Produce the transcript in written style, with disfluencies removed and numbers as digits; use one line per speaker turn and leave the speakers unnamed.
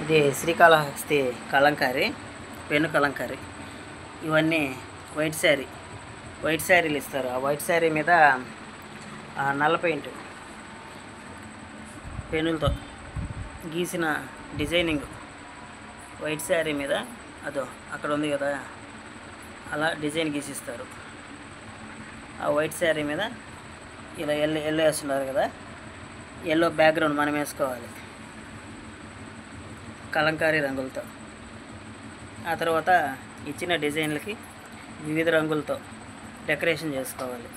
ఇది శ్రీకాళహస్తి కలంకారీ, పెన్ను కలంకారీ. ఇవన్నీ వైట్ శారీలు ఇస్తారు. ఆ వైట్ శారీ మీద నల్ల పెయింట్ పెన్నులతో గీసిన డిజైనింగ్ వైట్ శారీ మీద అదో అక్కడ ఉంది కదా, అలా డిజైన్ గీసిస్తారు. ఆ వైట్ శారీ మీద ఇలా ఎల్లో వేస్తున్నారు కదా, ఎల్లో బ్యాక్గ్రౌండ్ మనం వేసుకోవాలి కలంకారీ రంగులతో. ఆ తర్వాత ఇచ్చిన డిజైన్లకి వివిధ రంగులతో డెకరేషన్ చేసుకోవాలి.